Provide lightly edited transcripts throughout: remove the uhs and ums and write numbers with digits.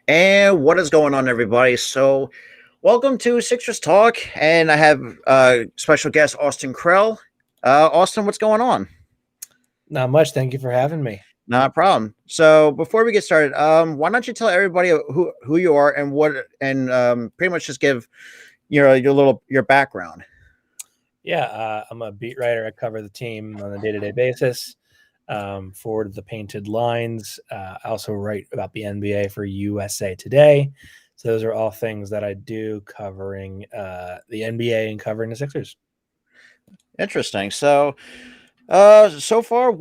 And what is going on, everybody? So, welcome to Sixers Talk, and I have special guest Austin Krell. Austin, what's going on? Not much. Thank you for having me. Not a problem. So, before we get started, why don't you tell everybody who you are and pretty much just give your background. Yeah, I'm a beat writer. I cover the team on a day-to-day basis. For the Painted Lines, I also write about the NBA for USA Today. So those are all things that I do covering the NBA and covering the Sixers. Interesting. So far,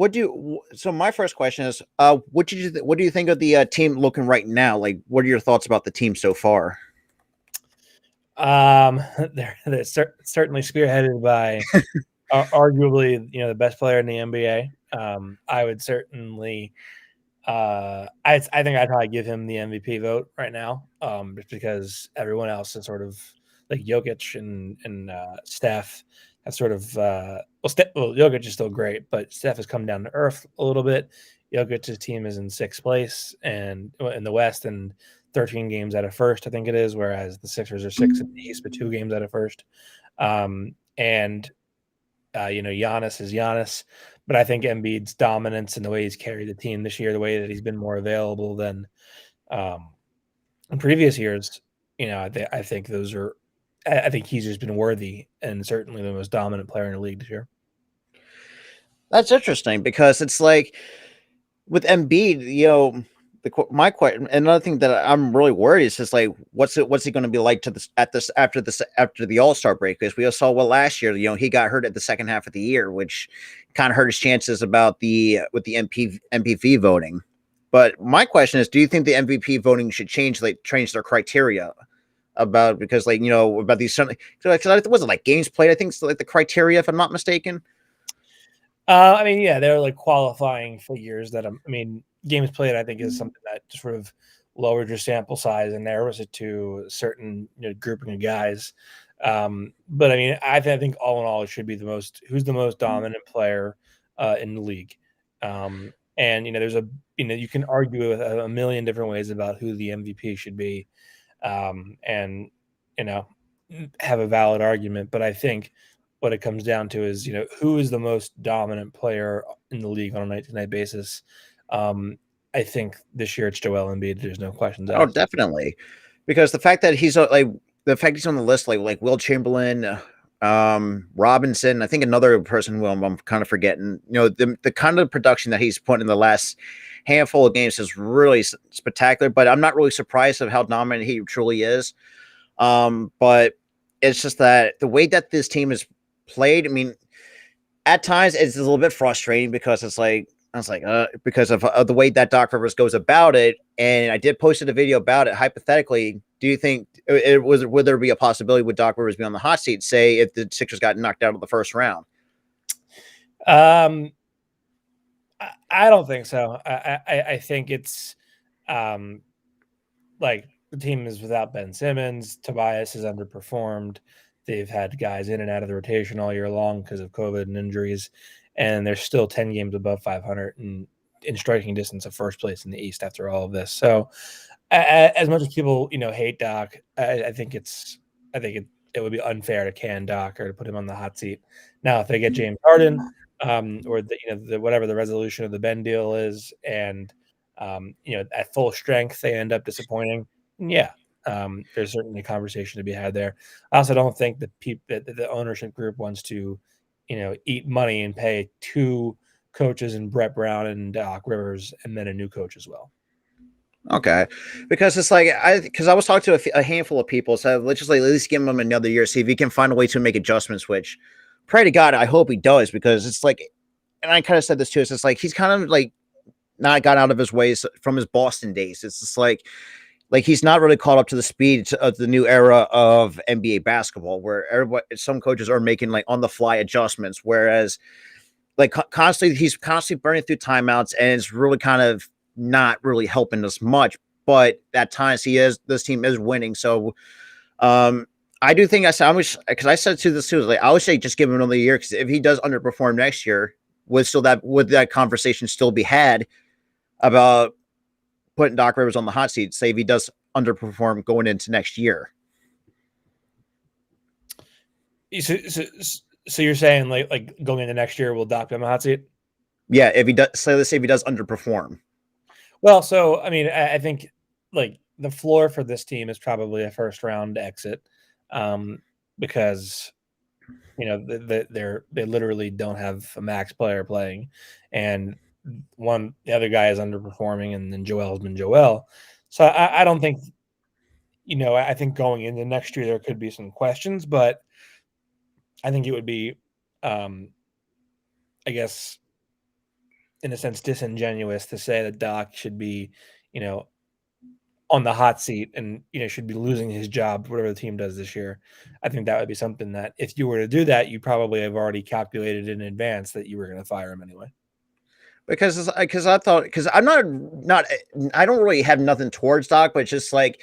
so my first question is, what do you think of the team looking right now? Like, what are your thoughts about the team so far? Certainly spearheaded by arguably the best player in the NBA. I would certainly I think I'd probably give him the MVP vote right now, just because everyone else is sort of like Jokic and Steph have sort of Jokic is still great, but Steph has come down to earth a little bit. Jokic's team is in sixth place and in the West and 13 games out of first, I think it is, whereas the Sixers are six in the East, but 2 games out of first. And Giannis is Giannis, but I think Embiid's dominance and the way he's carried the team this year, the way that he's been more available than um, in previous years, I think those are. I think he's just been worthy and certainly the most dominant player in the league this year. That's interesting because it's like with Embiid, my question. Another thing that I'm really worried is just like what's he going to be like to this after the All Star break? Because we all saw what last year. He got hurt at the second half of the year, which kind of hurt his chances about the with the MVP voting. But my question is, do you think the MVP voting should change their criteria about because about these something? Because was it like games played? I think it's like the criteria, if I'm not mistaken. Yeah, they're like qualifying figures that games played. I think is something that just sort of lowered your sample size and narrows it to a certain grouping of guys. But I think all in all, it should be who's the most dominant player in the league. And there's you can argue with a million different ways about who the MVP should be, and have a valid argument. But I think what it comes down to is, who is the most dominant player in the league on a night-to-night basis. I think this year it's Joel Embiid. There's no questions Oh, asked. definitely, because the fact he's on the list, like Will Chamberlain, Robinson. I think another person who I'm kind of forgetting. The kind of production that he's put in the last handful of games is really spectacular. But I'm not really surprised of how dominant he truly is. But it's just that the way that this team is played. I mean, at times it's a little bit frustrating because it's like I was like, because of the way that Doc Rivers goes about it. And I did posted a video about it. Hypothetically, do you think would there be a possibility would Doc Rivers be on the hot seat, say if the Sixers got knocked out of the first round? Um, I don't think so. I think it's like the team is without Ben Simmons. Tobias has underperformed. They've had guys in and out of the rotation all year long because of COVID and injuries, and they're still 10 games above 500 and in striking distance of first place in the East after all of this. So, as much as people hate Doc, I think it would be unfair to can Doc or to put him on the hot seat. Now, if they get James Harden, or whatever the resolution of the Ben deal is, and at full strength they end up disappointing, yeah, there's certainly a conversation to be had there. I also don't think that the ownership group wants to, eat money and pay two coaches in Brett Brown and Doc Rivers, and then a new coach as well. Okay, because it's like I was talking to a handful of people, so let's just like at least give him another year, see if he can find a way to make adjustments. Which, pray to God, I hope he does, because it's like, and I kind of said this too. It's just like he's kind of like not got out of his ways from his Boston days. It's just like he's not really caught up to the speed of the new era of NBA basketball, where some coaches are making like on the fly adjustments, whereas like he's constantly burning through timeouts, and it's really kind of not really helping us much. But at times this team is winning. So I do think I wish, because I said to this too, like I would say just give him another year, because if he does underperform next year, would that conversation still be had about putting Doc Rivers on the hot seat, say if he does underperform going into next year. So you're saying like going into next year, will Doc be on the hot seat? Yeah, if he does, so let's say if he does underperform. Well, so I mean, I think like the floor for this team is probably a first round exit, because they literally don't have a max player playing, and the other guy is underperforming, and then Joel's been Joel. So I don't think I think going into next year there could be some questions, but I think it would be, I guess, in a sense, disingenuous to say that Doc should be, you know, on the hot seat and should be losing his job whatever the team does this year. I think that would be something that if you were to do that, you probably have already calculated in advance that you were going to fire him anyway. Because I thought, because I'm not I don't really have nothing towards Doc, but it's just like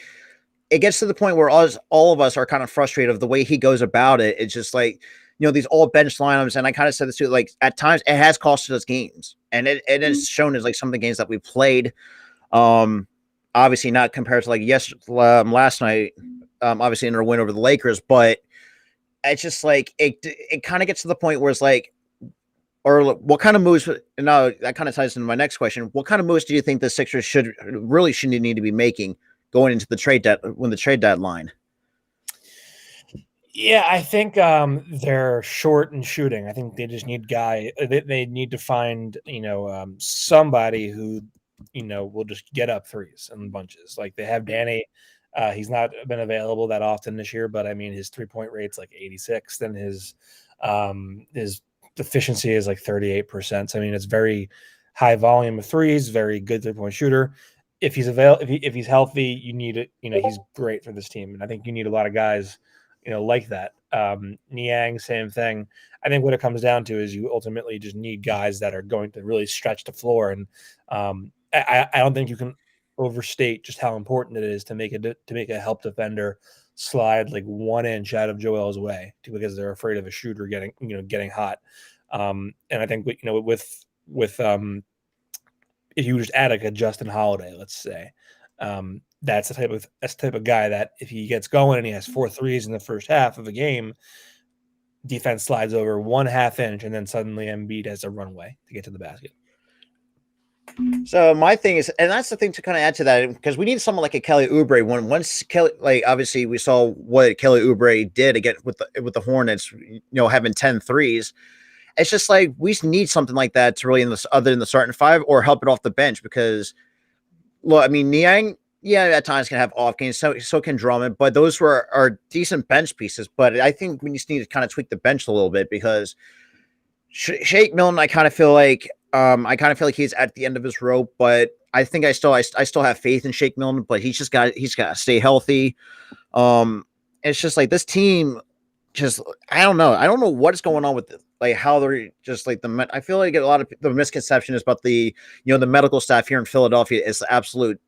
it gets to the point where all of us are kind of frustrated of the way he goes about it. It's just like, these all bench lineups, and I kind of said this too, like at times it has costed us games, and it is shown as like some of the games that we played. Obviously not compared to like last night, obviously in our win over the Lakers, but it's just like it kind of gets to the point where it's like, or what kind of moves? Now that kind of ties into my next question. What kind of moves do you think the Sixers should need to be making going into the trade deadline? Yeah, I think they're short in shooting. I think they just need they need to find somebody who will just get up threes in bunches. Like they have Danny. He's not been available that often this year, but I mean his 3-point rate's like 86th, and his efficiency is like 38%. So I mean it's very high volume of threes, very good 3-point shooter. If he's if he's healthy, you need it. He's great for this team, and I think you need a lot of guys like that. Niang, same thing. I think what it comes down to is you ultimately just need guys that are going to really stretch the floor, and I don't think you can overstate just how important it is to make a help defender slide like 1 inch out of Joel's way because they're afraid of a shooter getting hot. And I think with if you just add like a Justin Holiday, let's say, that's the type of guy that if he gets going and he has 4 threes in the first half of a game, defense slides over 1/2 inch, and then suddenly Embiid has a runway to get to the basket. So my thing is, and that's the thing to kind of add to that, because we need someone like a Kelly Oubre. Once Kelly, like obviously we saw what Kelly Oubre did again with the Hornets, having 10 threes. It's just like we need something like that to really other than the starting five or help it off the bench because, well, I mean Niang, yeah, at times can have off games, so can Drummond, but those are decent bench pieces. But I think we just need to kind of tweak the bench a little bit because Shake Milton, I kind of feel like he's at the end of his rope, but I think I still have faith in Shake Milton, but he's got to stay healthy. It's just like this team, just I don't know what's going on with like how they're just like I feel like a lot of the misconception is about the the medical staff here in Philadelphia is absolute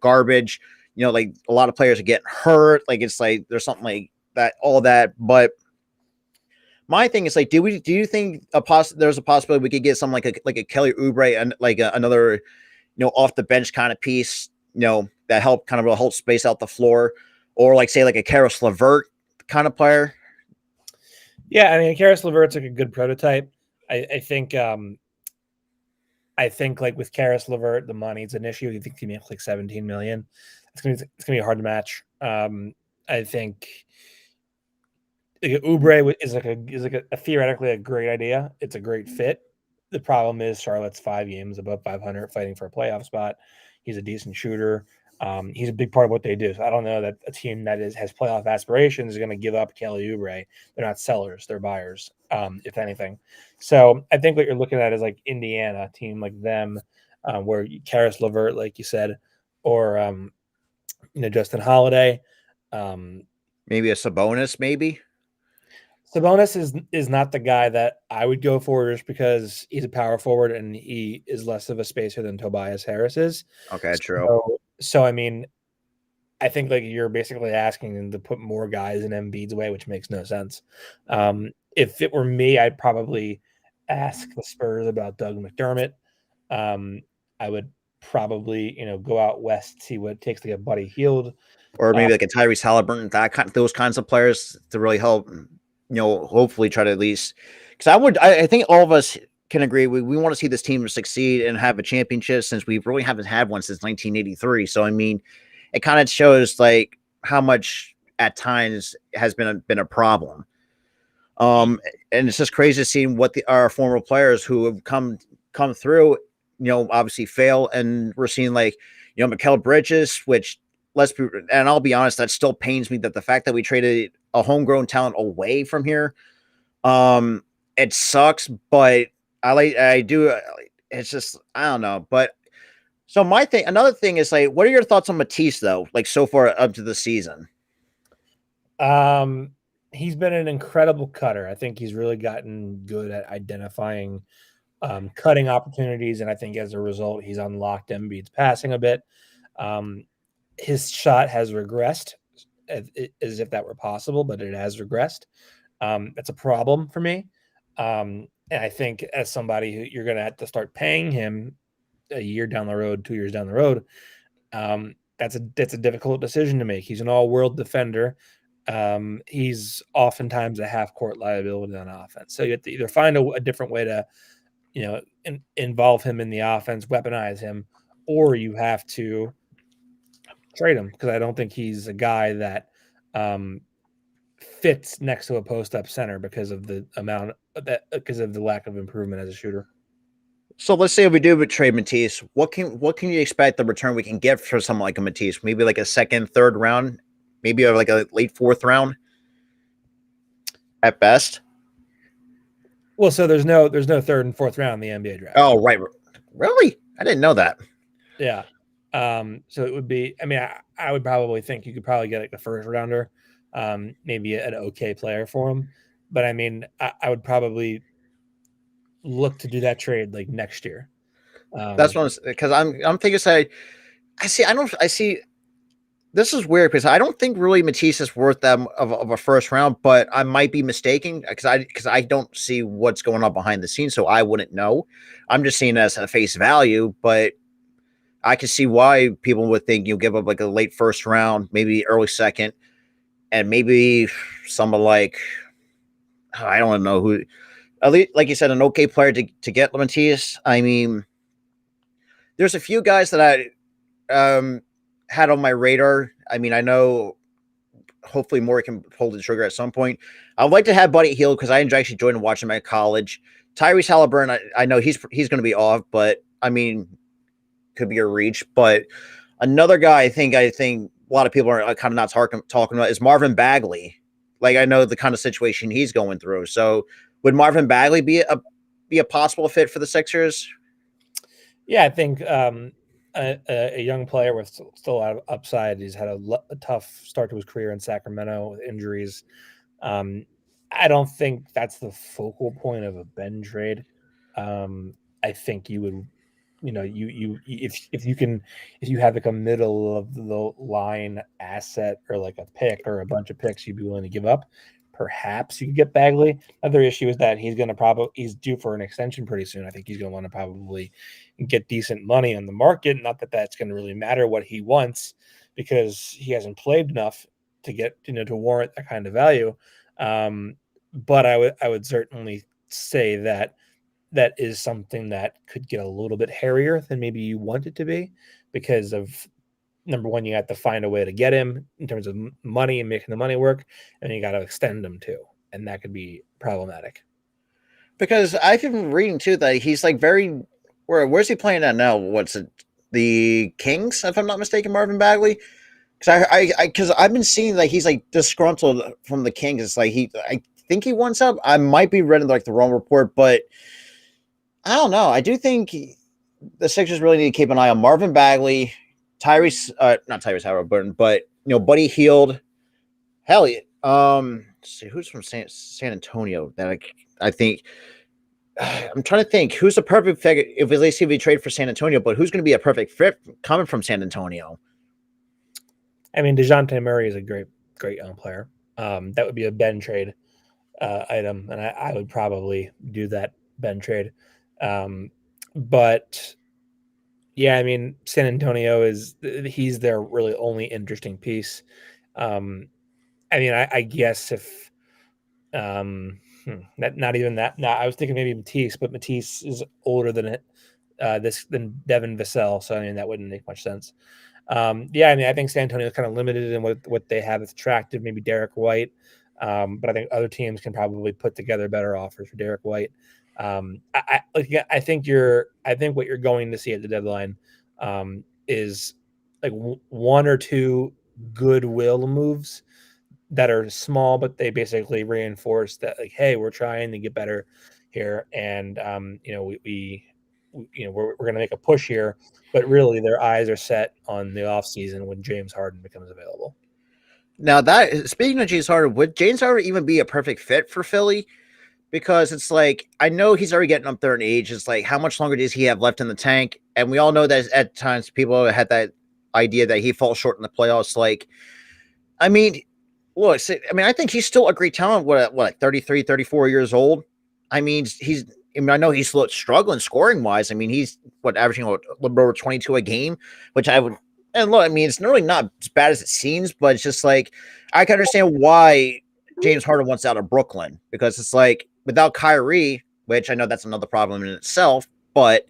garbage. Like a lot of players are getting hurt. Like it's like there's something like that, all that, but. My thing is like, do you think there's a possibility we could get something like a Kelly Oubre and like another, off the bench kind of piece, that help kind of hold space out the floor, or like say like a Karis LeVert kind of player? Yeah, I mean, Karis LeVert's like a good prototype. I think like with Karis LeVert, the money's an issue. You think he makes like 17 million. It's gonna be hard to match. I think Oubre is like a theoretically a great idea. It's a great fit. The problem is Charlotte's 5 games above 500, fighting for a playoff spot. He's a decent shooter. He's a big part of what they do. So I don't know that a team that has playoff aspirations is going to give up Kelly Oubre. They're not sellers; they're buyers, if anything. So I think what you're looking at is like Indiana, a team like them, where Karis LeVert, like you said, or Justin Holiday. Maybe a Sabonis, maybe. Sabonis is not the guy that I would go for just because he's a power forward and he is less of a spacer than Tobias Harris is. Okay, true. So I mean, I think like you're basically asking them to put more guys in Embiid's way, which makes no sense. If it were me, I'd probably ask the Spurs about Doug McDermott. I would probably go out west, see what it takes to get Buddy Healed. or maybe like a Tyrese Halliburton, those kinds of players to really help. Hopefully try to at least because I think all of us can agree we want to see this team succeed and have a championship since we really haven't had one since 1983. So I mean, it kind of shows like how much at times has been a problem. And it's just crazy seeing what our former players who have come through, obviously fail, and we're seeing like, Mikal Bridges, which and I'll be honest, that still pains me that the fact that we traded a homegrown talent away from here, it sucks, but I do. It's just I don't know, but so another thing is like, what are your thoughts on Matisse though? Like so far up to the season. He's been an incredible cutter. I think he's really gotten good at identifying cutting opportunities, and I think as a result, he's unlocked Embiid's passing a bit. His shot has regressed, as if that were possible, but it has regressed. That's a problem for me. And I think as somebody who you're going to have to start paying him a year down the road, 2 years down the road, that's a difficult decision to make. He's an all-world defender. He's oftentimes a half-court liability on offense. So you have to either find a different way to, involve him in the offense, weaponize him, or you have to trade him, because I don't think he's a guy that fits next to a post-up center because of the lack of improvement as a shooter. So let's say if we do trade Matisse, what can you expect the return we can get for someone like a Matisse? Maybe like a second, third round, maybe like a late fourth round at best. Well, so there's no third and fourth round in the NBA draft. Oh, right. Really? I didn't know that. Yeah. So it would be, I mean, I would probably think you could probably get like a first rounder, maybe an okay player for him. But I mean, I would probably look to do that trade like next year. That's what because I'm thinking. I see. This is weird because I don't think really Matisse is worth that of a first round, but I might be mistaken because I don't see what's going on behind the scenes, so I wouldn't know. I'm just seeing it as a face value, but I can see why people would think you'll give up like a late first round, maybe early second, and maybe someone like I don't know who. At least, like you said, an okay player to get Matisse. I mean, there's a few guys that I had on my radar. I mean, I know hopefully Maury can pull the trigger at some point. I would like to have Buddy Hield because I actually enjoyed watching him at college. Tyrese Halliburton, I know he's going to be off, but I mean, could be a reach. But another guy I think a lot of people are kind of not talking about is Marvin Bagley. Like I know the kind of situation he's going through. So would Marvin Bagley be a possible fit for the Sixers? Yeah, I think a young player with still a lot of upside. He's had a tough start to his career in Sacramento with injuries. I don't think that's the focal point of a Ben trade. I think you would, if you have like a middle of the line asset or like a pick or a bunch of picks you'd be willing to give up, perhaps you could get Bagley. Other issue is that he's due for an extension pretty soon. I think he's going to want to probably get decent money on the market. Not that that's going to really matter what he wants, because he hasn't played enough to get to warrant that kind of value. But I would certainly say that is something that could get a little bit hairier than maybe you want it to be, because of number one, you have to find a way to get him in terms of money and making the money work, and you got to extend him too, and that could be problematic. Because I've been reading too that he's like where's he playing at now? What's it? The Kings, if I'm not mistaken, Marvin Bagley. Because I've been seeing like he's like disgruntled from the Kings. It's like I think he wants up. I might be reading like the wrong report, but I don't know. I do think the Sixers really need to keep an eye on Marvin Bagley, not Tyrese Halliburton, but Buddy Hield. Hell yeah. Let's see who's from San Antonio that I think. I'm trying to think who's the perfect fit if we trade for San Antonio, but who's going to be a perfect fit coming from San Antonio? I mean, DeJounte Murray is a great young player. That would be a Ben trade item, and I would probably do that Ben trade. But Yeah, I mean, San Antonio he's their really only interesting piece. Um, I mean, I guess if not even that. No, I was thinking maybe Matisse, but Matisse is older than than Devin Vassell, so I mean that wouldn't make much sense. Yeah, I mean, I think San Antonio is kind of limited in what they have that's attractive. Maybe Derek White, but I think other teams can probably put together better offers for Derek White. I think what you're going to see at the deadline is like one or two goodwill moves that are small, but they basically reinforce that, like, hey, we're trying to get better here, and we're going to make a push here, but really their eyes are set on the off season when James Harden becomes available. Now that speaking of James Harden, would James Harden even be a perfect fit for Philly? Because it's like I know he's already getting up there in age. It's like how much longer does he have left in the tank? And we all know that at times people had that idea that he falls short in the playoffs. Like, I mean, look, I mean, I think he's still a great talent. What 33, 34 years old? I mean, I mean, I know he's struggling scoring wise. I mean, he's averaging a little over 22 a game, which I would. And look, I mean, it's really not as bad as it seems, but it's just like I can understand why James Harden wants out of Brooklyn because it's like without Kyrie, which I know that's another problem in itself, but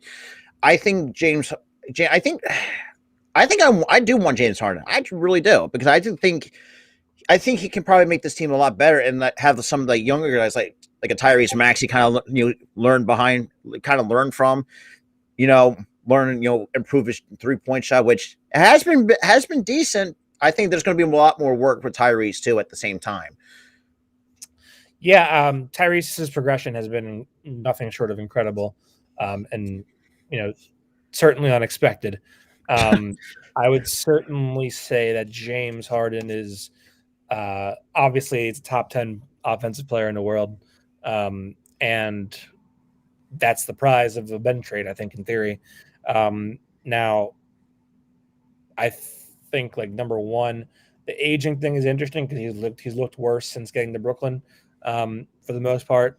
I think I think, I do want James Harden. I really do because I think he can probably make this team a lot better and have some of the younger guys like a Tyrese Maxey kind of learn behind, kind of learn from, improve his 3-point shot, which has been decent. I think there's going to be a lot more work for Tyrese too at the same time. Yeah, Tyrese's progression has been nothing short of incredible, and certainly unexpected. I would certainly say that James Harden is obviously it's a top 10 offensive player in the world, and that's the prize of the Ben trade, I think, in theory. Now, I think like number one, the aging thing is interesting because he's looked worse since getting to Brooklyn. For the most part,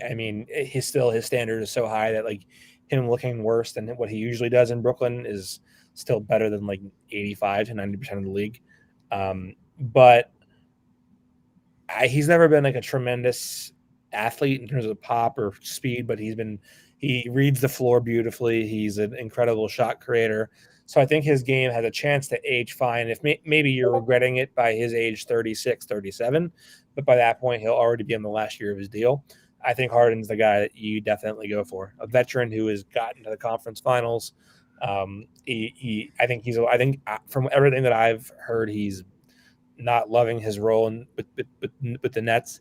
I mean, his standard is so high that like him looking worse than what he usually does in Brooklyn is still better than like 85 to 90% of the league. But he's never been like a tremendous athlete in terms of pop or speed, but he reads the floor beautifully. He's an incredible shot creator. So I think his game has a chance to age fine. If maybe you're regretting it by his age 36, 37, but by that point, he'll already be in the last year of his deal. I think Harden's the guy that you definitely go for. A veteran who has gotten to the conference finals. I think from everything that I've heard, he's not loving his role with the Nets.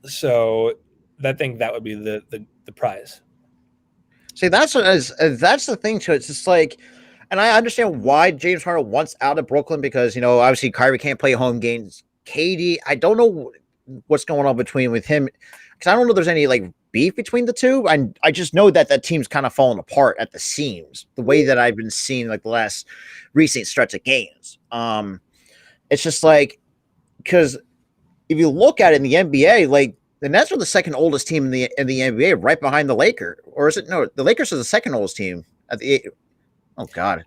So I think that would be the prize. See, that's the thing too. It's just like, and I understand why James Harden wants out of Brooklyn because obviously Kyrie can't play home games. Katie, I don't know what's going on with him because I don't know if there's any like beef between the two. I just know that that team's kind of falling apart at the seams. The way that I've been seeing like the last recent stretch of games. It's just like because if you look at it in the NBA, like the Nets are the second oldest team in the NBA, right behind the Lakers, or is it no? The Lakers are the second oldest team at the. Oh God,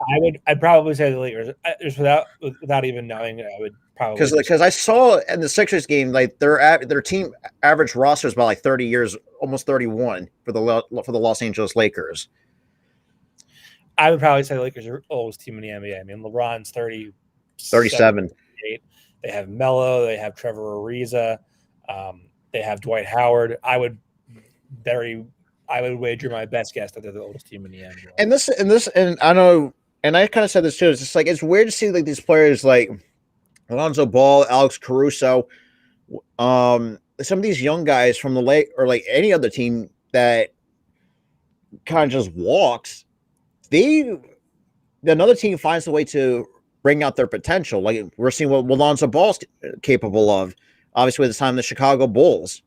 I'd probably say the Lakers. Just without even knowing, I would probably because I saw in the Sixers game like their team average roster is about like 30 years, almost 31 for the Los Angeles Lakers. I would probably say the Lakers are the oldest team in the NBA. I mean, LeBron's 37. They have Melo. They have Trevor Ariza. They have Dwight Howard. I would wager my best guess that they're the oldest team in the NBA. And I know, and I kind of said this too. It's just like it's weird to see like these players like Alonzo Ball, Alex Caruso, some of these young guys from the Lake or like any other team that kind of just walks. Another team finds a way to bring out their potential. Like we're seeing what Alonzo Ball's capable of. Obviously, with the time of the Chicago Bulls.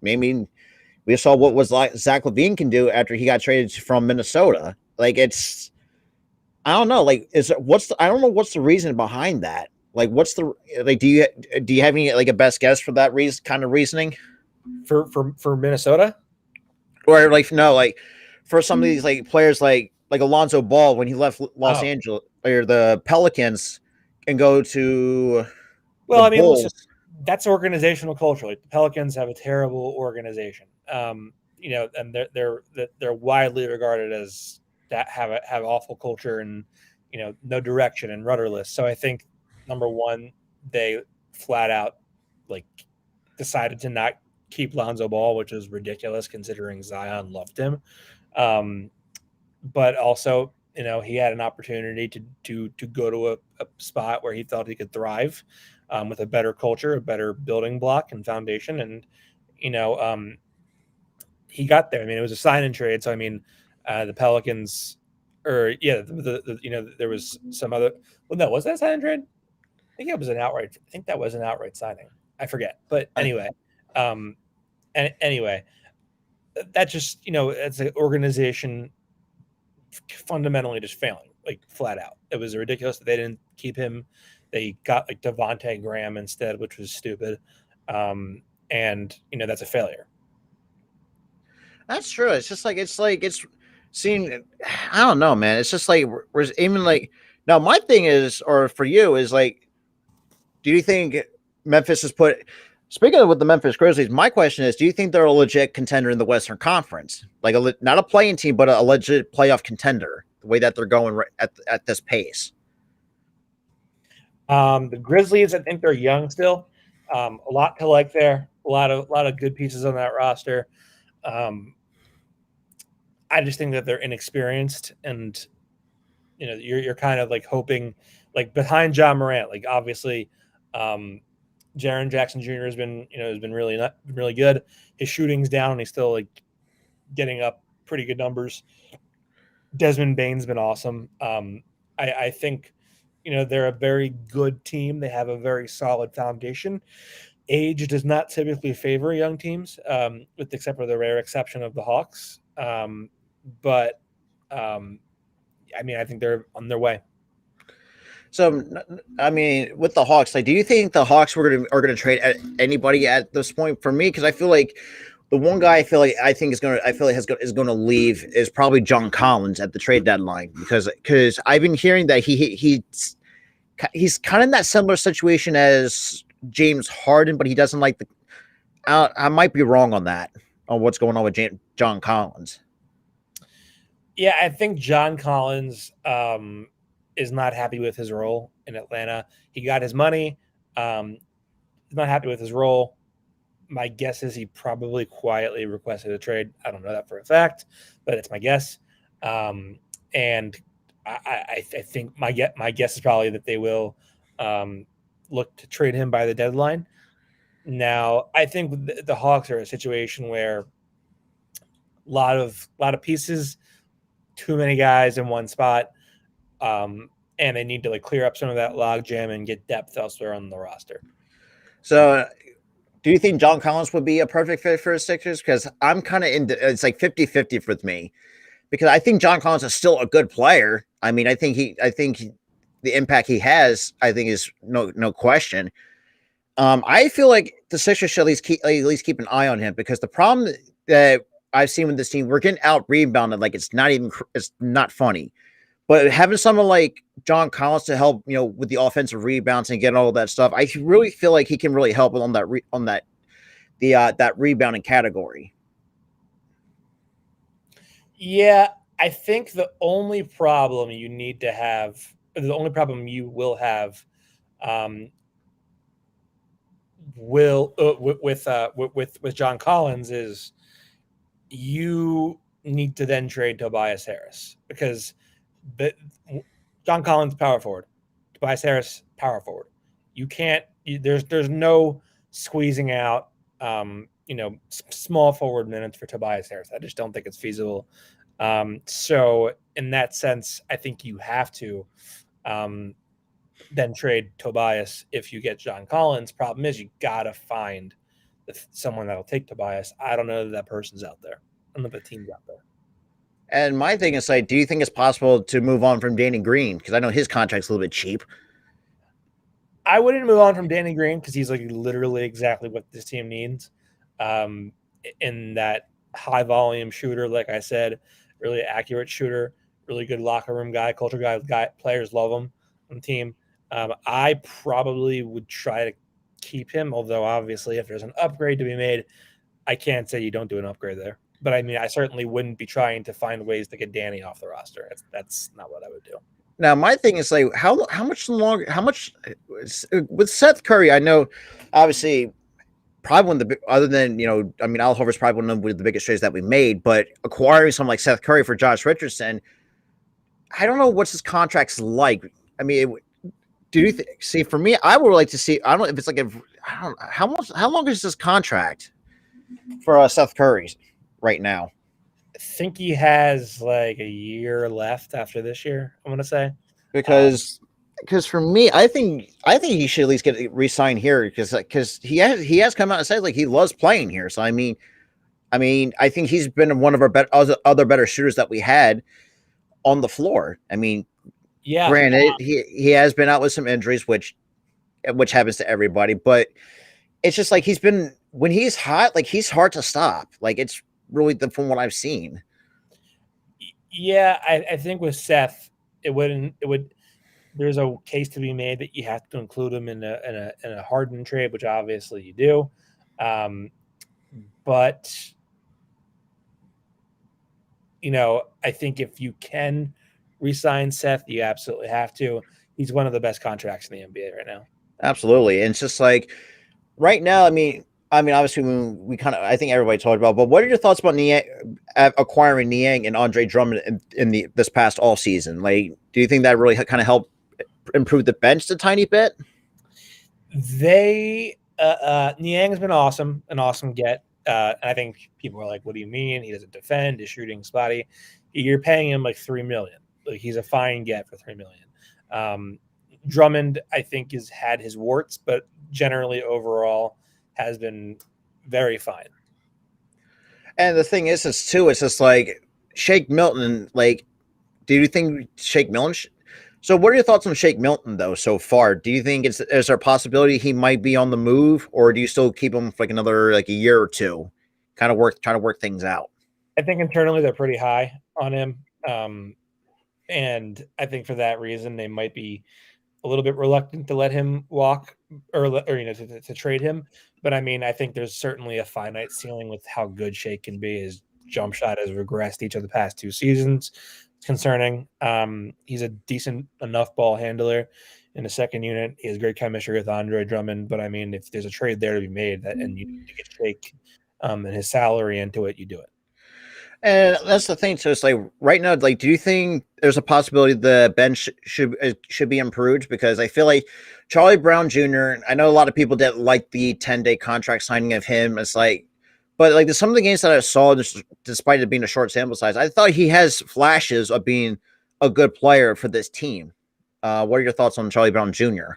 I mean, we saw what was like Zach LaVine can do after he got traded from Minnesota. Like it's, I don't know. Like I don't know what's the reason behind that. Like what's the like? Do you have any like a best guess for that kind of reasoning for Minnesota? Or like no, like for some of these like players like like Alonzo Ball when he left Los Oh, Angeles or the Pelicans and go to the well, I mean, listen, Bulls. that's organizational culture. Like the Pelicans have a terrible organization. And they're widely regarded as that have awful culture and no direction and rudderless. So I think number one, they flat out like decided to not keep Lonzo Ball, which is ridiculous considering Zion loved him. Um, but also, he had an opportunity to go to a spot where he thought he could thrive with a better culture, a better building block and foundation, and you know, um, he got there. I mean, it was a sign and trade, so I mean, the Pelicans, or yeah, there was some other. Well, no, was that a sign and trade? I think it was an outright. I think that was an outright signing. I forget, but anyway, um, and anyway, that just it's an organization fundamentally just failing, like flat out. It was ridiculous that they didn't keep him. They got like Devonte Graham instead, which was stupid. And that's a failure. That's true. It's seeing. I don't know, man. It's just like we're even like now. My thing is, or for you is like, do you think Memphis has put? Speaking of with the Memphis Grizzlies, my question is: do you think they're a legit contender in the Western Conference, like not a playing team, but a legit playoff contender? The way that they're going at this pace. The Grizzlies, I think they're young still. A lot to like there. A lot of good pieces on that roster. Um, I just think that they're inexperienced, and you're kind of like hoping, like behind John Morant, like obviously, Jaren Jackson Jr. has been really good. His shooting's down, and he's still like getting up pretty good numbers. Desmond Bain's been awesome. I think they're a very good team. They have a very solid foundation. Age does not typically favor young teams, with except for the rare exception of the Hawks. But I mean, I think they're on their way. So, I mean, with the Hawks, like, do you think the Hawks are gonna trade anybody at this point? For me, because I feel like the one guy I feel like is going to leave is probably John Collins at the trade deadline because I've been hearing that he's kind of in that similar situation as James Harden, but he doesn't like the. I might be wrong on that on what's going on with John Collins. Yeah, I think John Collins is not happy with his role in Atlanta. He got his money. Um, he's not happy with his role. My guess is he probably quietly requested a trade. I don't know that for a fact, but it's my guess. And I think my guess is probably that they will look to trade him by the deadline. Now, I think the Hawks are a situation where a lot of pieces, too many guys in one spot, and they need to like clear up some of that log jam and get depth elsewhere on the roster. So, do you think John Collins would be a perfect fit for the Sixers? Because I'm kind of it's like 50-50 with me because I think John Collins is still a good player. I mean, the impact he has, I think, is no question. I feel like the Sixers should at least keep an eye on him because the problem that I've seen with this team, we're getting out rebounded like it's not funny. But having someone like John Collins to help, with the offensive rebounds and getting all that stuff, I really feel like he can really help on that rebounding category. Yeah, I think the only problem you will have, um, will with John Collins is you need to then trade Tobias Harris because the, John Collins power forward, Tobias Harris power forward. You can't. There's no squeezing out small forward minutes for Tobias Harris. I just don't think it's feasible. So in that sense, I think you have to um, then trade Tobias if you get John Collins. Problem is, you gotta find someone that'll take Tobias. I don't know that person's out there. I don't know if the team's out there. And my thing is like, do you think it's possible to move on from Danny Green? Because I know his contract's a little bit cheap. I wouldn't move on from Danny Green because he's like literally exactly what this team needs. Um, in that high volume shooter, like I said, really accurate shooter. really good locker room culture guy. Players love him on the team. I probably would try to keep him, although obviously if there's an upgrade to be made, I can't say you don't do an upgrade there. But I mean, I certainly wouldn't be trying to find ways to get Danny off the roster. That's not what I would do. Now, my thing is like, how much longer? How much with Seth Curry? I know, obviously, probably one of the other than I mean, Al Horford's probably one of the biggest trades that we made. But acquiring someone like Seth Curry for Josh Richardson, I don't know what's his contract's like. I mean, do you see? For me, I would like to see. I don't know if it's like I don't how much. How long is this contract for Seth Curry right now? I think he has like a year left after this year, I want to say. Um, Because for me, I think he should at least get re-signed here because he has come out and said like he loves playing here. So I mean I think he's been one of our other better shooters that we had on the floor. I mean, yeah, granted he has been out with some injuries, which happens to everybody, but it's just like he's been when he's hot, like he's hard to stop. Like it's really from what I've seen. yeah. I think with Seth, it wouldn't. It would. There's a case to be made that you have to include him in a Harden trade, which obviously you do. Um, but I think if you can re-sign Seth, you absolutely have to. He's one of the best contracts in the NBA right now. Absolutely, and it's just like right now. I mean, obviously, we kind of, I think everybody talked about. But what are your thoughts about Niang, acquiring Niang and Andre Drummond in the this past all season? Like, do you think that really kind of helped improve the bench a tiny bit? Niang's been awesome, an awesome get. And I think people are like, "What do you mean? He doesn't defend. His shooting spotty." You're paying him like $3 million. Like he's a fine get for $3 million. Um, Drummond, I think, has had his warts, but generally overall has been very fine. And the thing is too, it's just like Shake Milton. Like, do you think Shake Milton? So, what are your thoughts on Shake Milton though so far? Do you think is there a possibility he might be on the move, or do you still keep him for like another like a year or two, trying to work things out? I think internally they're pretty high on him, and I think for that reason they might be a little bit reluctant to let him walk or to trade him. But I mean, I think there's certainly a finite ceiling with how good Shake can be. His jump shot has regressed each of the past 2 seasons. It's concerning. He's a decent enough ball handler in the second unit. He has great chemistry with Andre Drummond. But I mean, if there's a trade there to be made that and you need to get Shake and his salary into it, you do it. And that's the thing. So it's like right now, like, do you think there's a possibility the bench should be improved? Because I feel like Charlie Brown Jr. I know a lot of people didn't like the 10-day contract signing of him. It's like, but like some of the games that I saw, despite it being a short sample size, I thought he has flashes of being a good player for this team. What are your thoughts on Charlie Brown Jr.?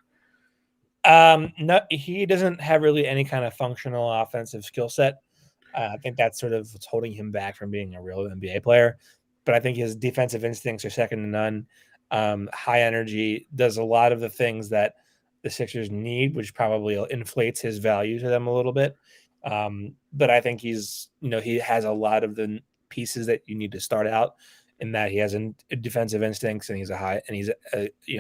No, he doesn't have really any kind of functional offensive skill set. I think that's sort of what's holding him back from being a real NBA player. But I think his defensive instincts are second to none. High energy, does a lot of the things that the Sixers need, which probably inflates his value to them a little bit. But I think he has a lot of the pieces that you need to start out in that he has defensive instincts and he's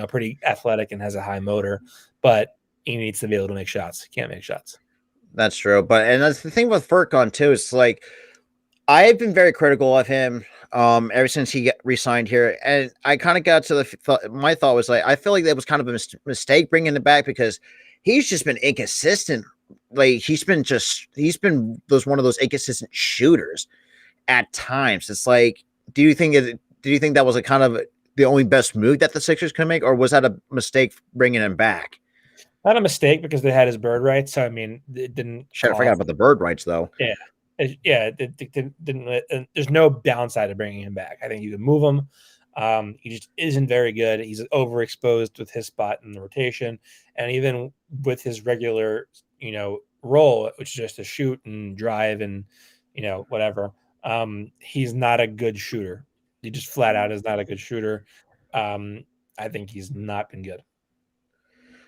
pretty athletic and has a high motor, but he needs to be able to make shots. He can't make shots. That's true. And that's the thing with Furkan too. It's like I've been very critical of him ever since he resigned here, and I kind of got to my thought was like I feel like that was kind of a mistake bringing it back because he's just been inconsistent. Like he's been one of those inconsistent shooters at times. It's like, do you think that was a kind of the only best move that the Sixers could make, or was that a mistake bringing him back? Not a mistake because they had his bird rights. So I mean, it didn't Shit, I forgot cost. about the bird rights though. Yeah, it didn't. There's no downside to bringing him back. I think you can move him. He just isn't very good. He's overexposed with his spot in the rotation, and even with his regular, role, which is just to shoot and drive and whatever. He's not a good shooter. He just flat out is not a good shooter. I think he's not been good.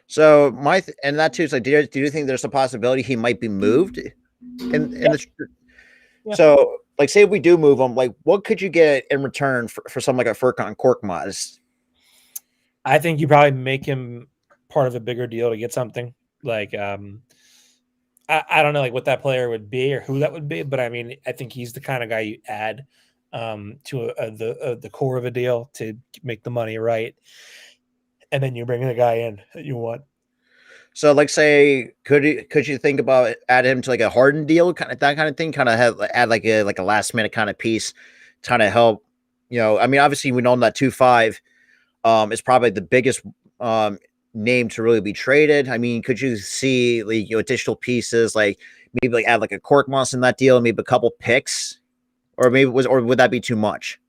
So and that too is like, do you think there's a possibility he might be moved in Yeah, the yeah. so? like say if we do move him, like what could you get in return for something like a Furkan Korkmaz? I think you probably make him part of a bigger deal to get something like I don't know like what that player would be or who that would be, but I mean I think he's the kind of guy you add to the core of a deal to make the money right, and then you're bringing a guy in that you want. So, like, say, could you think about add him to like a Harden deal, kind of that kind of thing, kind of have add like a last minute kind of piece, kind of help. I mean, obviously we know that 2-5 is probably the biggest um name to really be traded. I mean, could you see like additional pieces, like maybe like add like a Cork Moss in that deal, maybe a couple picks, or would that be too much?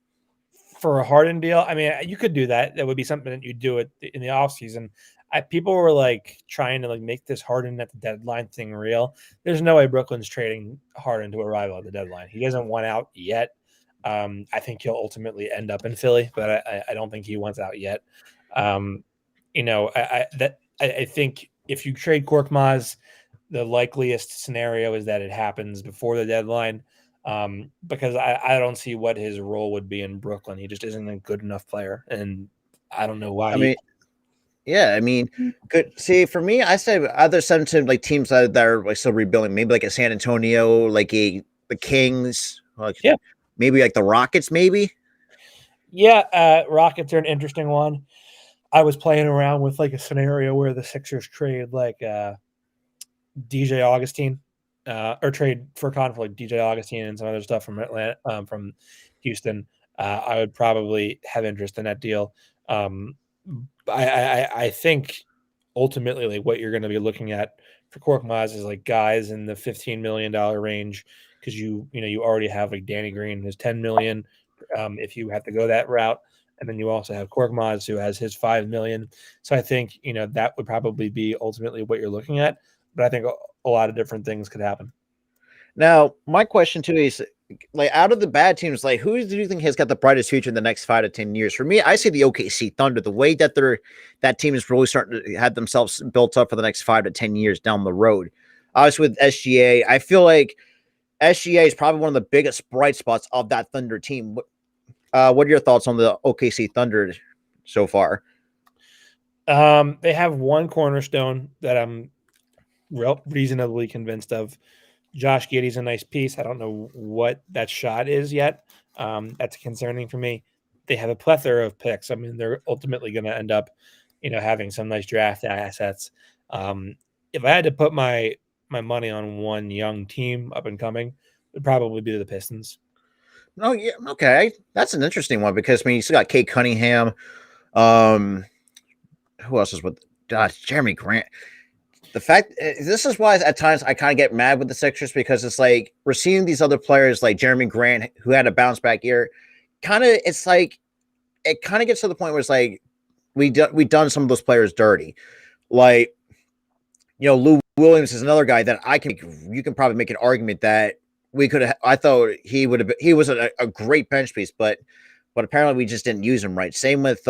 For a Harden deal, I mean, you could do that. That would be something that you do it in the offseason. People were like trying to like make this Harden at the deadline thing real. There's no way Brooklyn's trading Harden to a rival at the deadline. He hasn't won out yet. I think he'll ultimately end up in Philly, but I don't think he wants out yet. Um, I think if you trade Korkmaz, the likeliest scenario is that it happens before the deadline. Because I don't see what his role would be in Brooklyn. He just isn't a good enough player, and I don't know I why. mean, yeah, I mean, good. See, for me, I say either send him to like teams that are like still rebuilding, maybe like a San Antonio, like the Kings, like Yeah, maybe like the Rockets, maybe. yeah. Rockets are an interesting one. I was playing around with like a scenario where the Sixers trade like DJ Augustine, or trade for conflict DJ Augustine and some other stuff from Atlanta, from Houston. I would probably have interest in that deal. Um, I think ultimately like what you're going to be looking at for Korkmaz is like guys in the $15 million range because you already have like Danny Green who's 10 million, if you have to go that route, and then you also have Korkmaz who has his 5 million. So I think that would probably be ultimately what you're looking at, but I think a lot of different things could happen. Now, my question too is, like, out of the bad teams, like, who do you think has got the brightest future in the next 5 to 10 years? For me, I see the OKC Thunder. The way that that team is really starting to have themselves built up for the next 5 to 10 years down the road. Obviously, with SGA, I feel like SGA is probably one of the biggest bright spots of that Thunder team. What are your thoughts on the OKC Thunder so far? They have one cornerstone that I'm reasonably convinced of. Josh Giddey's a nice piece. I don't know what that shot is yet. That's concerning for me. They have a plethora of picks. I mean, they're ultimately going to end up, having some nice draft assets. If I had to put my money on one young team up and coming, it'd probably be the Pistons. Oh yeah, okay, that's an interesting one because I mean you still got Kate Cunningham. Um, who else is with? Jeremy Grant. The fact this is why at times I kind of get mad with the Sixers because it's like we're seeing these other players like Jeremy Grant who had a bounce back year. Kind of, it's like it kind of gets to the point where it's like we done some of those players dirty. Like Lou Williams is another guy that you can probably make an argument that we could have. I thought he was a great bench piece, but apparently we just didn't use him right. Same with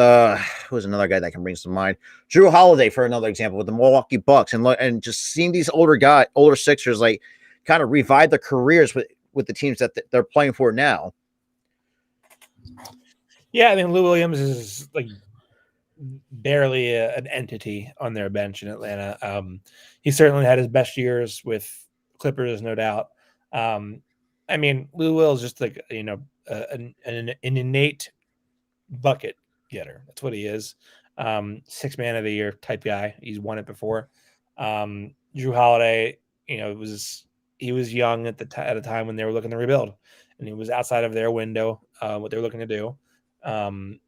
who's another guy that can bring to mind? Drew Holiday, for another example, with the Milwaukee Bucks, and just seeing these older Sixers like kind of revive their careers with the teams that they're playing for now. Yeah, I mean Lou Williams is like barely an entity on their bench in Atlanta. He certainly had his best years with Clippers, no doubt. Um, I mean, Lou Will is just like an innate bucket getter. That's what he is. Six man of the year type guy. He's won it before. Drew Holiday, he was young at a time when they were looking to rebuild, and he was outside of their window, what they were looking to do. And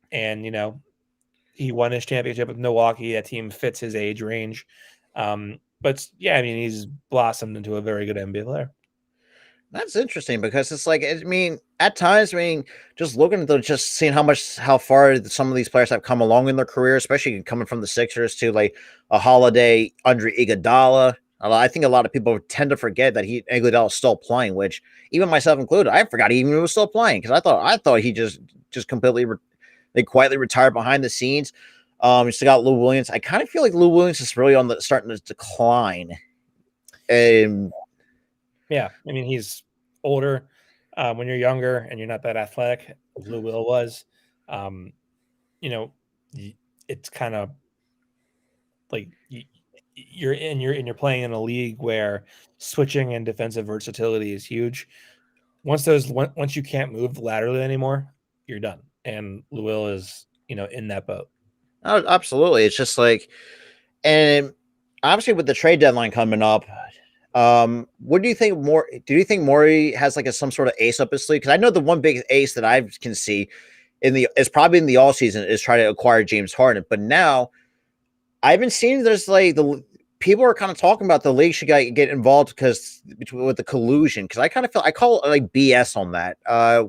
he won his championship with Milwaukee. That team fits his age range. But yeah, I mean, he's blossomed into a very good NBA player. That's interesting because it's like, I mean, at times, I mean, just looking at just seeing how far some of these players have come along in their career, especially coming from the Sixers to like a Holiday, Andre Iguodala. I think a lot of people tend to forget that Iguodala is still playing, which even myself included, I forgot he even was still playing because I thought he just completely they quietly retired behind the scenes. You still got Lou Williams. I kind of feel like Lou Williams is really starting to decline. And Yeah, I mean, he's older. When you're younger and you're not that athletic, as Lou Will was, um, you know, it's kind of like you're playing in a league where switching and defensive versatility is huge. Once you can't move laterally anymore, you're done. And Lou Will is in that boat. Oh, absolutely. It's just like, and obviously with the trade deadline coming up, what do you think more? Do you think Maury has like some sort of ace up his sleeve? Because I know the one big ace that I can see is probably in the all season is try to acquire James Harden. But now I've been seeing there's like the people are kind of talking about the league should get involved because with the collusion. Because I kind of feel I call it like BS on that.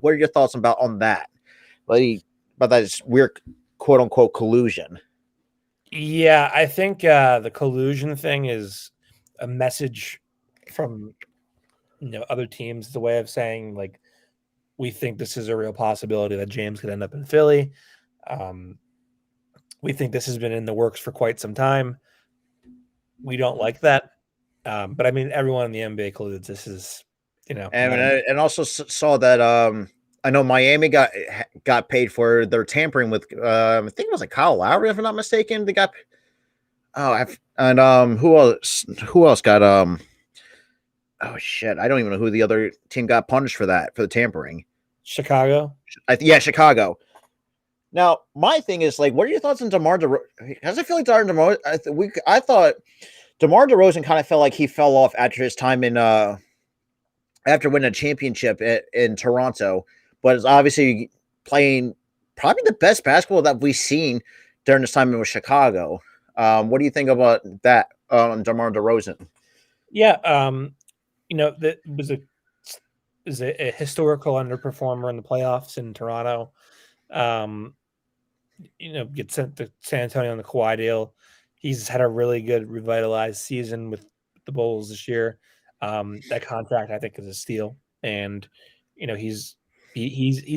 What are your thoughts about on that? Like about that weird quote unquote collusion? Yeah, I think the collusion thing is a message from other teams. The way of saying like we think this is a real possibility that James could end up in Philly. Um, we think this has been in the works for quite some time. We don't like that, but I mean everyone in the NBA colludes. This is And not and also saw that I know Miami got paid for their tampering with I think it was like Kyle Lowry if I'm not mistaken. They got and who else got oh shit I don't even know who the other team got punished for that for the tampering. Chicago. Yeah, Chicago. Now my thing is like, what are your thoughts on DeMar DeRozan? Because I feel like I thought DeMar DeRozan kind of felt like he fell off after his time in after winning a championship in Toronto, but is obviously playing probably the best basketball that we've seen during this time with Chicago. What do you think about that on DeMar DeRozan? Yeah, that was a historical underperformer in the playoffs in Toronto. Um, get sent to San Antonio on the Kawhi deal. He's had a really good revitalized season with the Bulls this year. That contract I think is a steal, and he's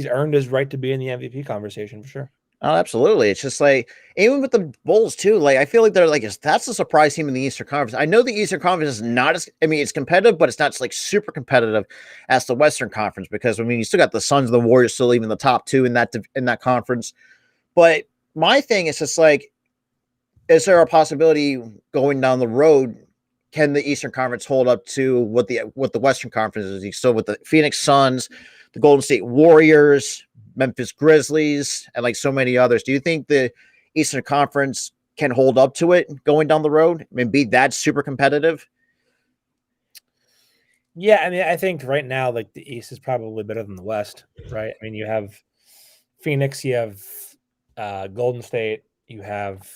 earned his right to be in the MVP conversation for sure. Oh, absolutely. It's just like even with the Bulls too. Like I feel like they're like that's a surprise team in the Eastern Conference. I know the Eastern Conference is not as I mean it's competitive, but it's not like super competitive as the Western Conference because I mean you still got the Suns and the Warriors still even the top two in that conference. But my thing is just like, is there a possibility going down the road? Can the Eastern Conference hold up to what the Western Conference is? So with the Phoenix Suns, the Golden State Warriors, Memphis Grizzlies, and like so many others, do you think the Eastern Conference can hold up to it going down the road and be that super competitive? Yeah, I mean, I think right now, like the East is probably better than the West, right? I mean, you have Phoenix, you have Golden State, you have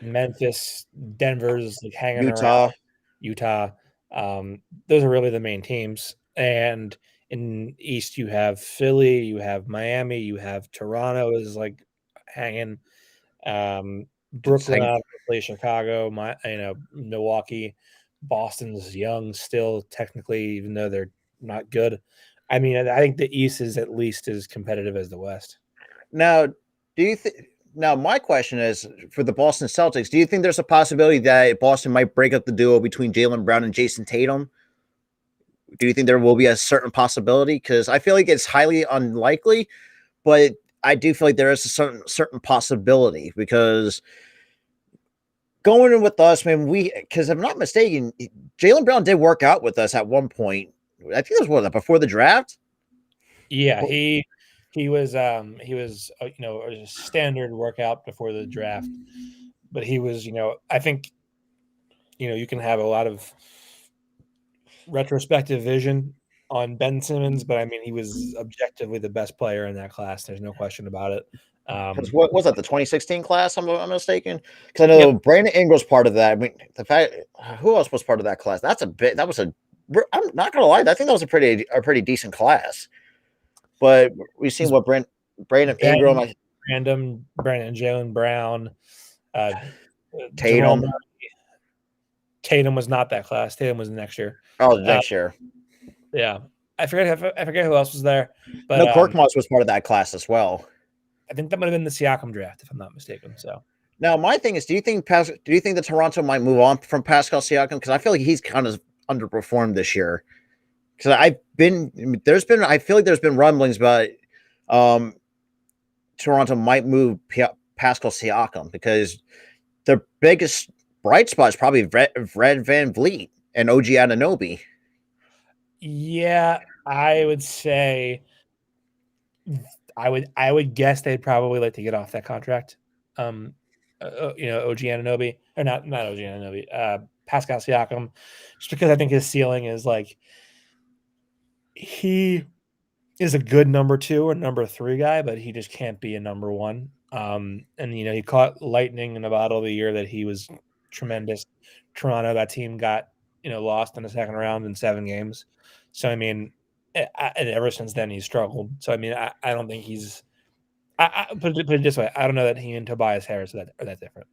Memphis, Denver's like hanging around, Utah, Utah. Those are really the main teams. And in East, you have Philly, you have Miami, you have Toronto is like hanging. Brooklyn, hang, obviously, Chicago, Milwaukee, Boston's young still technically, even though they're not good. I mean, I think the East is at least as competitive as the West. now, do you think? Now, my question is for the Boston Celtics. Do you think there's a possibility that Boston might break up the duo between Jaylen Brown and Jason Tatum? Do you think there will be a certain possibility? Because I feel like it's highly unlikely, but I do feel like there is a certain possibility because going in with us, man, because I'm not mistaken, Jaylen Brown did work out with us at one point. I think it was before the draft. Yeah, he was a standard workout before the draft, but he was I think you can have a lot of retrospective vision on Ben Simmons, but I mean he was objectively the best player in that class. There's no question about it. Because what was that, the 2016 class? I'm mistaken. Because I know Yep. Brandon Ingram's part of that. I mean, the fact who else was part of that class? That's a bit. That was a. I'm not gonna lie. I think that was a pretty decent class. But we've seen what Brandon Ingram, Ben, Brandon, Jalen Brown, uh, Jerome Tatum. Tatum was not that class. Tatum was the next year. Oh, Uh, next year. yeah, I forget who else was there, but No, Korkmaz was part of that class as well. I think that might have been the Siakam draft, if I'm not mistaken. So Now, my thing is, do you think that Toronto might move on from Pascal Siakam? Because I feel like he's kind of underperformed this year. because I feel like there's been rumblings about um Toronto might move Pascal Siakam because their biggest bright spot is probably Red Van Vliet and OG Anunoby. Yeah, I would say I would guess they'd probably like to get off that contract. Um, OG Anunoby or not OG Anunoby, Pascal Siakam, just because I think his ceiling is like he is a good number two or number three guy, but he just can't be a number one. And he caught lightning in a bottle the year that he was tremendous. Toronto, that team got lost in the second round in 7 games. So I mean, and ever since then he's struggled. So I mean, I don't think he's. Put it this way, I don't know that he and Tobias Harris are that different.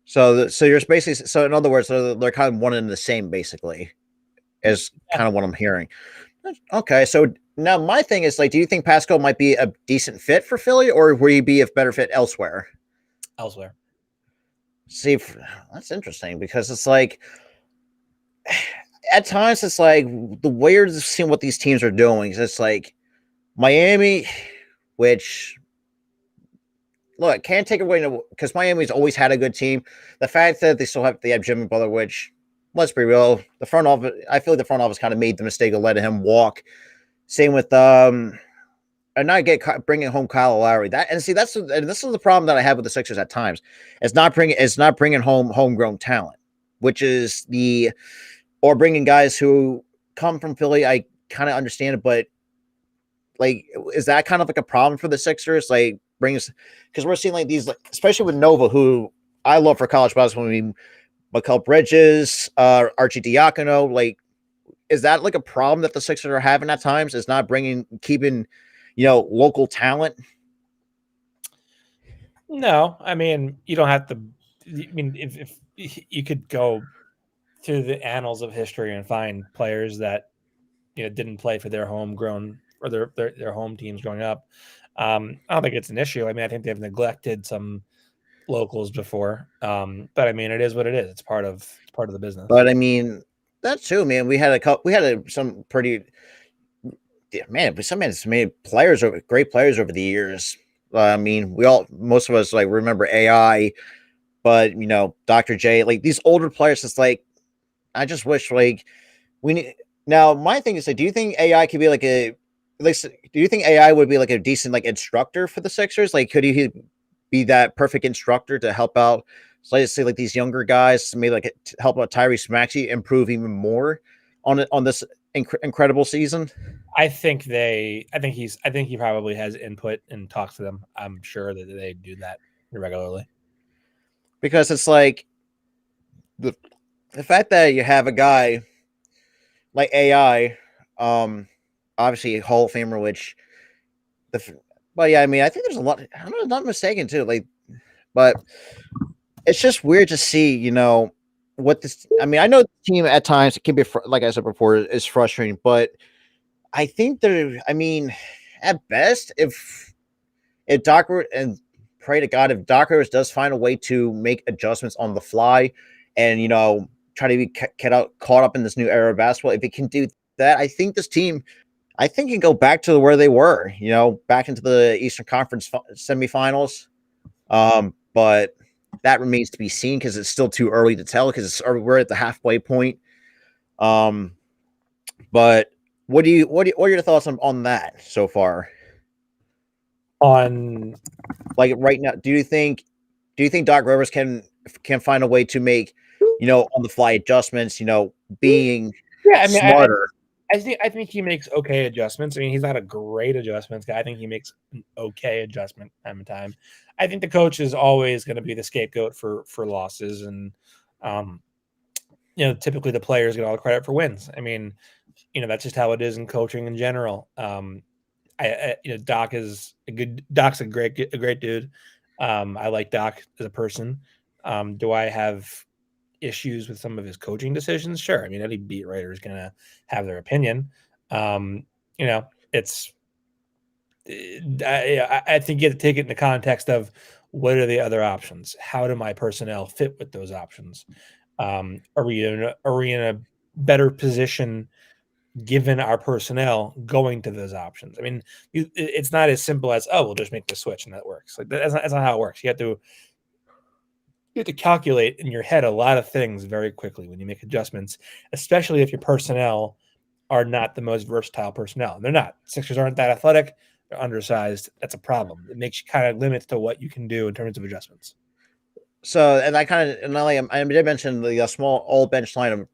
So you're basically so in other words, they're kind of one and the same basically, is Yeah, kind of what I'm hearing. Okay, so now my thing is like, do you think Pascal might be a decent fit for Philly, or will he be a better fit elsewhere? elsewhere. See, that's interesting because it's like at times it's like the weird seeing what these teams are doing. It's like Miami, which look can't take away because Miami's always had a good team. The fact that they have Jimmy Butler, which let's be real, the front office. I feel like the front office kind of made the mistake of letting him walk. Same with and not bringing home Kyle Lowry. That and see this is the problem that I have with the Sixers at times. It's not bringing home homegrown talent, which is the or bringing guys who come from Philly. I kind of understand it, but like, is that kind of like a problem for the Sixers? Like, brings because we're seeing like these, like, especially with Nova, who I love for college basketball. I mean, Mikal Bridges, Archie Diacono. Like, is that like a problem that the Sixers are having at times? Is not keeping, local talent. No, I mean you don't have to. I mean, if you could go through the annals of history and find players that didn't play for their homegrown or their home teams growing up. I don't think it's an issue. I mean, I think they've neglected some locals before, but I mean, it is what it is. It's part of the business. But I mean, that too, man. We had some pretty, yeah, man. But some man, some many players, great players over the years. I mean, most of us like remember AI, but Dr. J, like these older players. It's like I just wish like we need. Now, my thing is like, do you think AI could be like do you think AI would be like a decent like instructor for the Sixers? Like, could he be that perfect instructor to help out? So let's say like these younger guys, maybe like help out Tyrese Maxey improve even more on this incredible season. I think he probably has input and talks to them. I'm sure that they do that regularly. Because it's like the the fact that you have a guy like AI, obviously a Hall of Famer, which but yeah, I mean, I think there's a lot. I'm not mistaken too. Like, but it's just weird to see, what this. I mean, I know the team at times it can be like I said before is frustrating, but I think they're. I mean, at best, if Docker and pray to God if Doc Rivers does find a way to make adjustments on the fly, and try to be caught up in this new era of basketball, if it can do that, I think this team. I think can go back to where they were, back into the Eastern Conference semifinals. But that remains to be seen because it's still too early to tell because we're at the halfway point. Um, but what are your thoughts on that so far? On Like right now, do you think Doc Rivers can find a way to make on the fly adjustments? Being yeah, I mean, smarter. I think he makes okay adjustments. I mean, he's not a great adjustments guy. I think he makes an okay adjustment time to time. I think the coach is always going to be the scapegoat for losses, and um, typically the players get all the credit for wins. I mean, that's just how it is in coaching in general. Doc's a great dude. I like Doc as a person. Do I have issues with some of his coaching decisions? Sure. I mean, any beat writer is going to have their opinion. It's I think you have to take it in the context of what are the other options? How do my personnel fit with those options? Are we in a better position given our personnel going to those options. I mean, it's not as simple as, oh, we'll just make the switch and that works. Like that's not how it works. You have to calculate in your head a lot of things very quickly when you make adjustments, especially if your personnel are not the most versatile personnel. They're not. Sixers aren't that athletic. They're undersized. That's a problem. It makes you kind of limits to what you can do in terms of adjustments. So, and I kind of, and I did mention the small all bench lineup.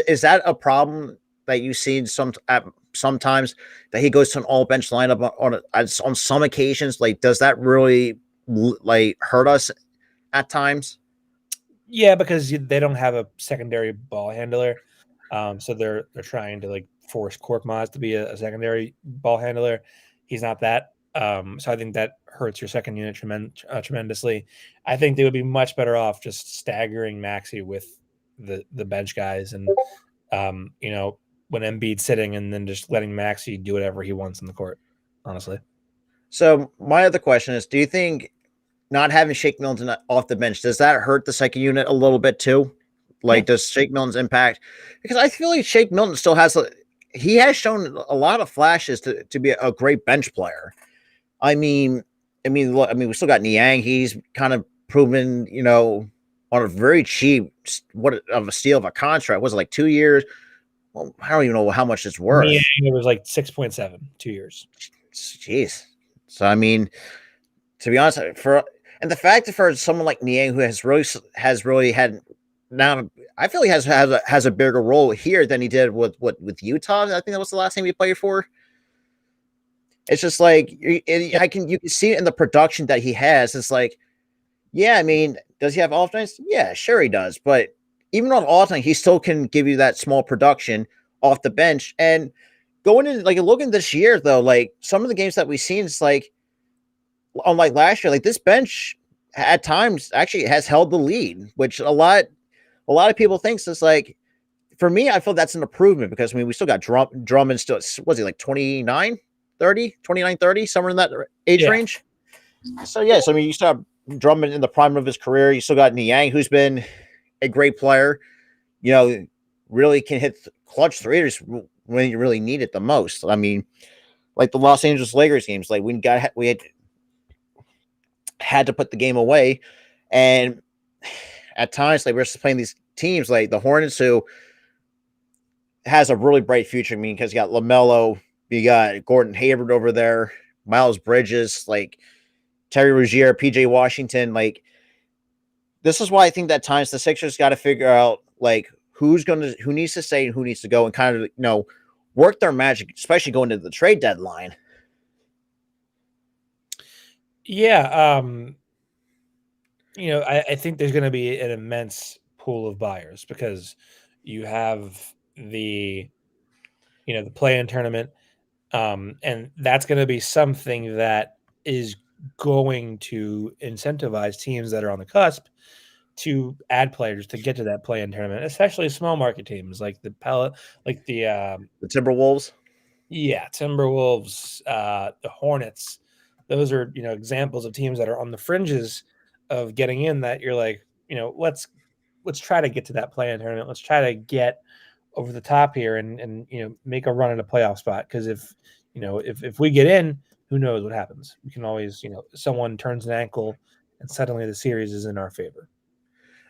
Is that a problem that you see sometimes that he goes to an all bench lineup on some occasions? Like, does that really like hurt us at times? Yeah, because they don't have a secondary ball handler, so they're trying to like force Korkmaz to be a secondary ball handler. He's not that, so I think that hurts your second unit tremendously. I think they would be much better off just staggering Maxi with the bench guys, and when Embiid's sitting, and then just letting Maxi do whatever he wants in the court. Honestly, So my other question is: do you think not having Shake Milton off the bench does that hurt the second unit a little bit too? yeah, Like, does Shake Milton's impact? Because I feel like Shake Milton still has he has shown a lot of flashes to be a great bench player. I mean, look, we still got Niang. He's kind of proven, on a very cheap, what of a steal of a contract. Was it like 2 years? Well, I don't even know how much it's me, worth. it was like 6.7 2 years. Jeez. So I mean, to be honest, and the fact that for someone like Niang who has really had now, I feel he has a bigger role here than he did with Utah. I think that was the last time he played for. It's just like you can see it in the production that he has. It's like, yeah, I mean, does he have off nights? Yeah, sure he does. But even on off night, he still can give you that small production off the bench. And going in like looking this year though, like some of the games that we've seen, it's like unlike last year, like this bench at times actually has held the lead, which a lot of people thinks is like for me, I feel that's an improvement because we still got Drummond still was he like 29, 30, 29, 30, somewhere in that age Yeah, range. So yes, you still have Drummond in the prime of his career. You still got Niang, who's been a great player. Really can hit clutch threes when you really need it the most. Like the Los Angeles Lakers games, like we had to put the game away, and at times like we're just playing these teams like the Hornets, who has a really bright future. Because you got LaMelo, you got Gordon Hayward over there, Miles Bridges, like Terry Rozier, PJ Washington. Like this is why I think that times the Sixers got to figure out like who needs to stay and who needs to go, and kind of work their magic, especially going to the trade deadline. yeah. I think there's going to be an immense pool of buyers because you have the play-in tournament, and that's going to be something that is going to incentivize teams that are on the cusp to add players to get to that play-in tournament, especially small market teams like The Timberwolves. yeah, Timberwolves, the Hornets. Those are examples of teams that are on the fringes of getting in. That you're like, let's try to get to that play-in tournament. Let's try to get over the top here and make a run in a playoff spot. Because if we get in, who knows what happens? We can always someone turns an ankle and suddenly the series is in our favor.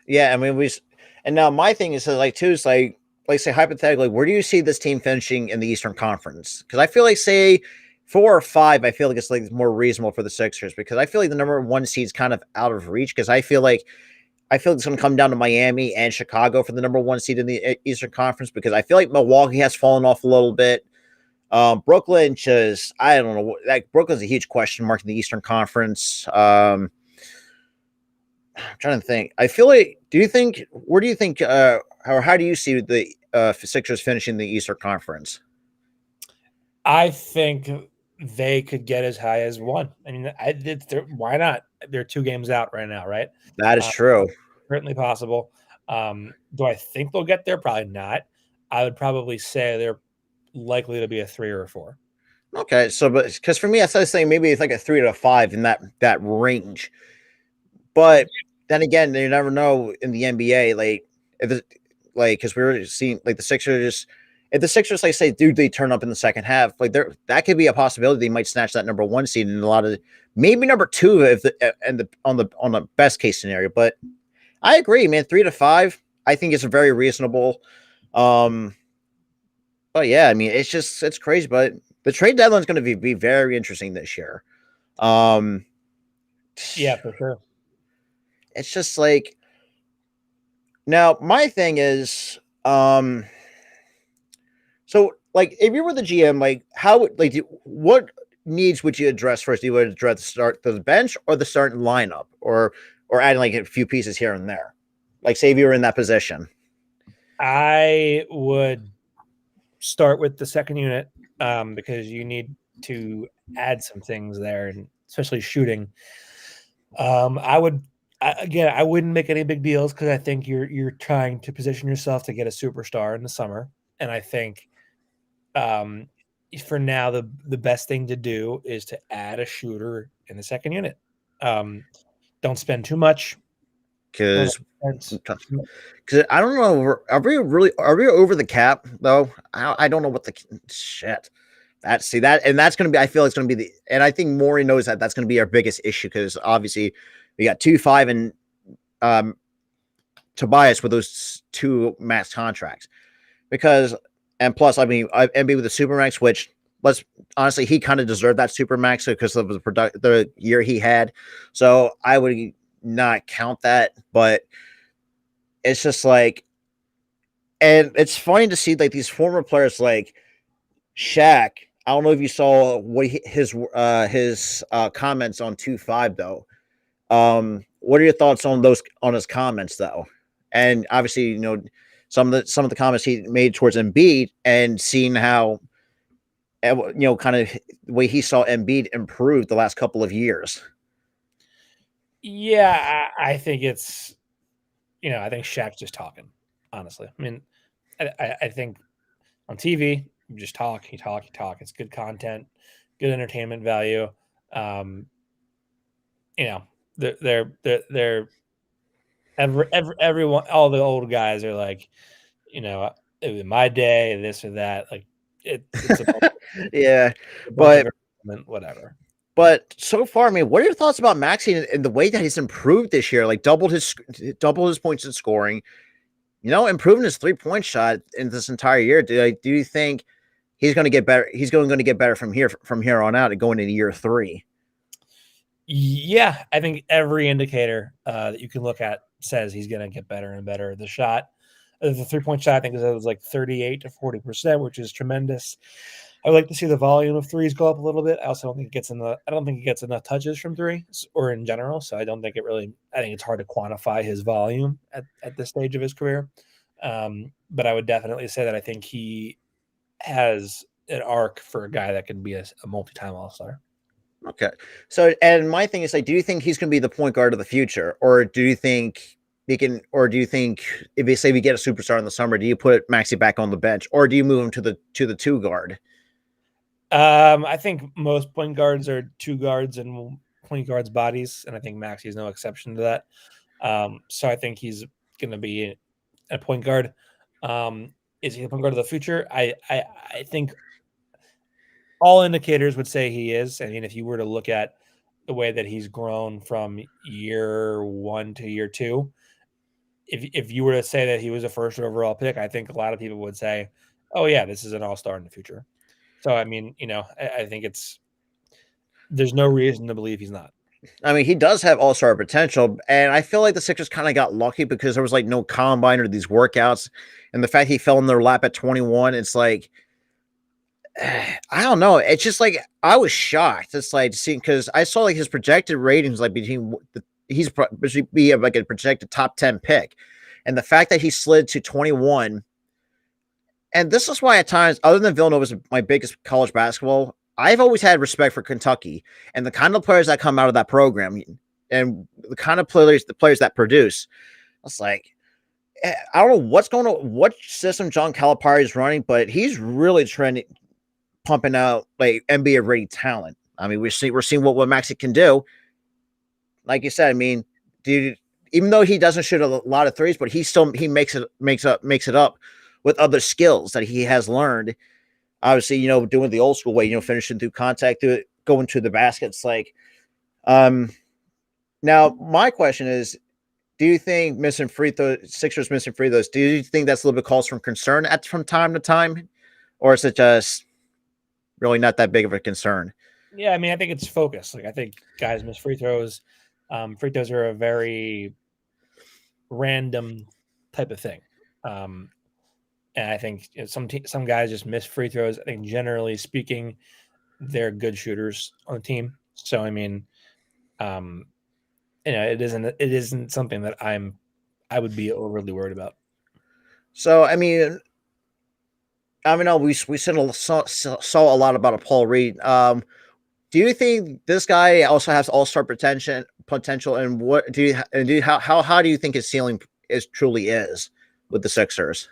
Yeah, and now my thing is like too is like say hypothetically, where do you see this team finishing in the Eastern Conference? Because I feel like say 4 or 5, I feel like it's like more reasonable for the Sixers because I feel like the number one seed is kind of out of reach because I feel it's going to come down to Miami and Chicago for the number one seed in the Eastern Conference because I feel like Milwaukee has fallen off a little bit. Brooklyn just I don't know, like Brooklyn's a huge question mark in the Eastern Conference. I'm trying to think. I feel like. Where do you think? Or how do you see the Sixers finishing the Eastern Conference? I think they could get as high as one. I mean, why not? They're 2 games out right now, right? That is Uh, true. Certainly possible. Do I think they'll get there? Probably not. I would probably say they're likely to be a 3 or a 4. Okay, so but because for me, I started saying maybe it's like a 3 to 5 in that range. But then again, you never know in the NBA. Like, if it, like because we were seeing like the Sixers if the Sixers like say, dude, they turn up in the second half, like that could be a possibility. They might snatch that number one seed in a lot of maybe number two if and on the best case scenario. But I agree, man. 3 to 5, I think is very reasonable. Um, but yeah, I mean, it's crazy. But the trade deadline is going to be very interesting this year. Um, Yeah, for sure. it's just like now my thing is, so like if you were the GM, like how would what needs would you address first? Do you would address the start the bench or the starting lineup, or adding like a few pieces here and there? Like say if you were in that position. I would start with the second unit because you need to add some things there, and especially shooting. I would again, I wouldn't make any big deals because I think you're trying to position yourself to get a superstar in the summer, and I think um, for now the best thing to do is to add a shooter in the second unit. Um, don't spend too much. Don't Because spend too I don't know, are we over the cap though? I don't know what the shit. That's going to be. I feel it's going to be and I think Maury knows that that's going to be our biggest issue because obviously we got 2-5 and um Tobias with those two max contracts because and plus I mean MB with the supermax, which let's honestly he kind of deserved that supermax because of the year he had, so I would not count that, but it's just like, and it's funny to see like these former players like Shaq. I don't know if you saw what his comments on 2-5 though. What are your thoughts on those on his comments though? And obviously, some of the comments he made towards Embiid and seeing how kind of the way he saw Embiid improve the last couple of years. Yeah, I think it's I think Shaq's just talking. Honestly, I mean, I think on TV you just talk, you talk, you talk. It's good content, good entertainment value. Um, you know, they're everyone, all the old guys are like, it was my day, this or that. Like it's a Yeah, a bunch of but whatever. so far, I mean, what are your thoughts about Maxey and the way that he's improved this year? Like doubled his points in scoring, improving his 3-point shot in this entire year. Do you think he's going to get better? He's going to get better from here on out and going into year 3. Yeah, I think every indicator that you can look at says he's going to get better and better. The shot, the 3-point shot, I think it was like 38 to 40%, which is tremendous. I would like to see the volume of threes go up a little bit. I also don't think it gets I don't think he gets enough touches from three or in general. So I don't think I think it's hard to quantify his volume at this stage of his career. But I would definitely say that I think he has an arc for a guy that can be a multi-time All-Star. Okay. So, and my thing is like, do you think he's going to be the point guard of the future, or do you think or do you think if you say we get a superstar in the summer, do you put Maxey back on the bench, or do you move him to the 2 guard? I think most point guards are 2 guards and point guards' bodies, and I think Maxey is no exception to that. So I think he's going to be a point guard. Is he a point guard of the future? I think all indicators would say he is. I mean, if you were to look at the way that he's grown from year 1 to year 2, if you were to say that he was a first overall pick, I think a lot of people would say, "Oh yeah, this is an all-star in the future." So I mean, I think there's no reason to believe he's not. I mean, he does have all-star potential, and I feel like the Sixers kind of got lucky because there was like no combine or these workouts, and the fact he fell in their lap at 21, it's like I don't know. It's just like I was shocked. It's like seeing because I saw like his projected ratings like he's be like a projected top 10 pick, and the fact that he slid to 21. And this is why at times, other than Villanova was my biggest college basketball, I've always had respect for Kentucky and the kind of players that come out of that program and the kind of the players that produce. It's like I don't know what system John Calipari is running, but he's really pumping out like NBA ready talent. I mean, we're seeing what Maxey can do. Like you said, I mean, dude, even though he doesn't shoot a lot of threes, but he makes it up with other skills that he has learned. Obviously, doing the old school way, finishing through contact, going to the baskets. Like, um, now my question is, do you think missing free throws, Sixers missing free throws, do you think that's a little bit cause from concern from time to time, or is it just really not that big of a concern? Yeah, I mean, I think it's focus. Like, I think guys miss free throws. Free throws are a very random type of thing. Um, and I think some guys just miss free throws. I think generally speaking, they're good shooters on the team. So I mean, um, it isn't something that I would be overly worried about. So we saw a lot about a Paul Reed. Do you think this guy also has all-star potential, and what do you and do you, how do you think his ceiling is truly is with the Sixers?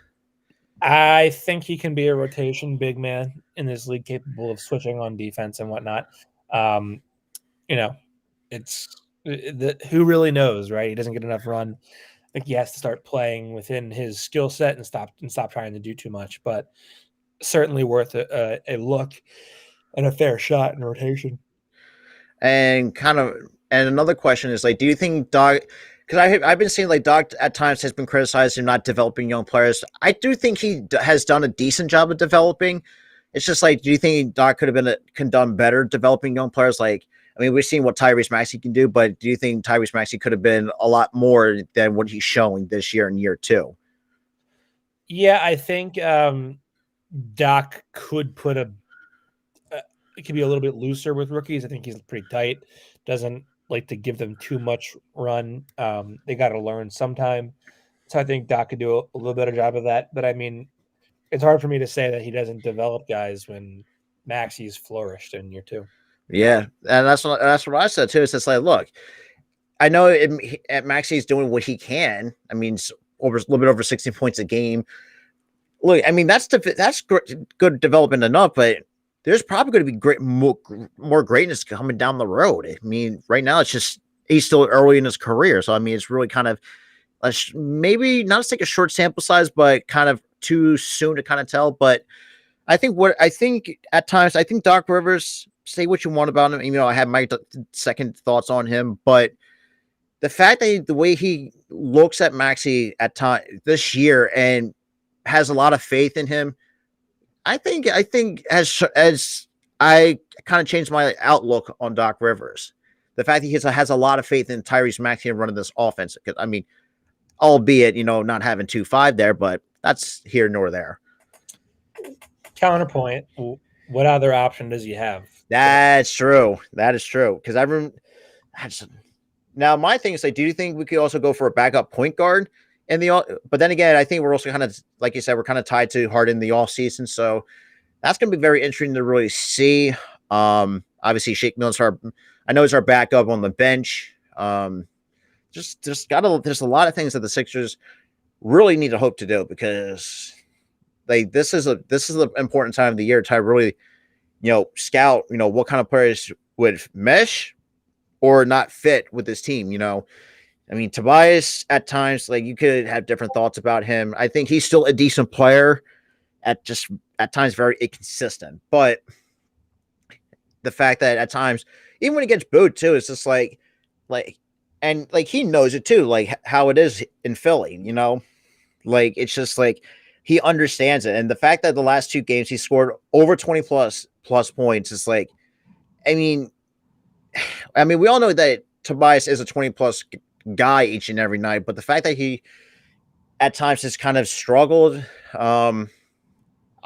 I think he can be a rotation big man in this league, capable of switching on defense and whatnot. Um, you know, it's who really knows, right? He doesn't get enough run. I think he has to start playing within his skill set and stop trying to do too much. But certainly worth a look and a fair shot in rotation. And another question is like, do you think Doc? Because I've been seeing like Doc at times has been criticized for not developing young players. I do think he has done a decent job of developing. It's just like, do you think Doc could have done better developing young players? Like, I mean, we've seen what Tyrese Maxey can do, but do you think Tyrese Maxey could have been a lot more than what he's showing this year in year two? Yeah, I think Doc could it could be a little bit looser with rookies. I think he's pretty tight. Doesn't like to give them too much run. They got to learn sometime. So I think Doc could do a little better job of that. But I mean, it's hard for me to say that he doesn't develop guys when Maxey's flourished in year two. Yeah, and that's what I said too. It's just like, look, I know Maxey's doing what he can. I mean, over a little bit over 16 points a game. Look, I mean that's good development enough, but there's probably going to be more greatness coming down the road. I mean, right now it's just he's still early in his career, so I mean it's really kind of maybe not to take a short sample size, but kind of too soon to kind of tell. But I think at times I think Doc Rivers, say what you want about him. I have my second thoughts on him, but the fact that the way he looks at Maxey at time this year and has a lot of faith in him, I think as I kind of changed my outlook on Doc Rivers, the fact that he has a lot of faith in Tyrese Maxey and running this offense. I mean, albeit not having 2-5 there, but that's here nor there. Counterpoint: what other option does he have? That's true. That is true. Because now my thing is like, do you think we could also go for a backup point guard in the? But then again, I think we're also kind of like you said, we're kind of tied to Harden in the off season, so that's going to be very interesting to really see. Obviously, Shake Mills, I know he's our backup on the bench. There's a lot of things that the Sixers really need to hope to do because this is an important time of the year to really scout what kind of players would mesh or not fit with this team. I mean, Tobias at times, like you could have different thoughts about him. I think he's still a decent player at times very inconsistent, but the fact that at times, even when he gets booed too, it's just and he knows it too, like how it is in Philly, like it's just like he understands it. And the fact that the last two games he scored over 20 plus points is like, I mean, we all know that Tobias is a 20 plus guy each and every night, but the fact that he at times has kind of struggled, I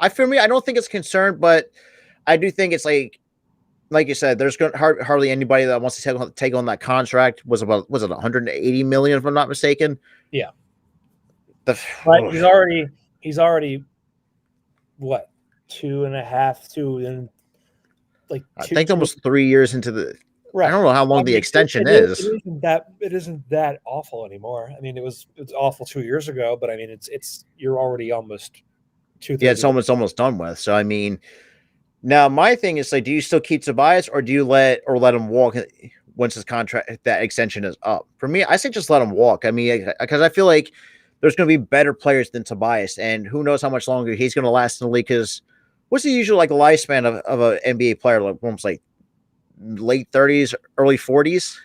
don't think it's concerned, but I do think it's like you said, there's hardly anybody that wants to take on that contract. Was it 180 million if I'm not mistaken? Yeah. But he's already what 2.5 and like I think almost 3 years into the. Right. I don't know how long the extension is. It isn't that awful anymore. I mean, it's awful 2 years ago, but I mean, it's you're already almost 2. Yeah, it's almost done with. So I mean, now my thing is like, do you still keep Tobias or do you let him walk once his contract that extension is up? For me, I say just let him walk. I mean, because I feel like there's going to be better players than Tobias, and who knows how much longer he's going to last in the league. Because what's the usual like lifespan of an NBA player? Like almost like late 30s, early 40s,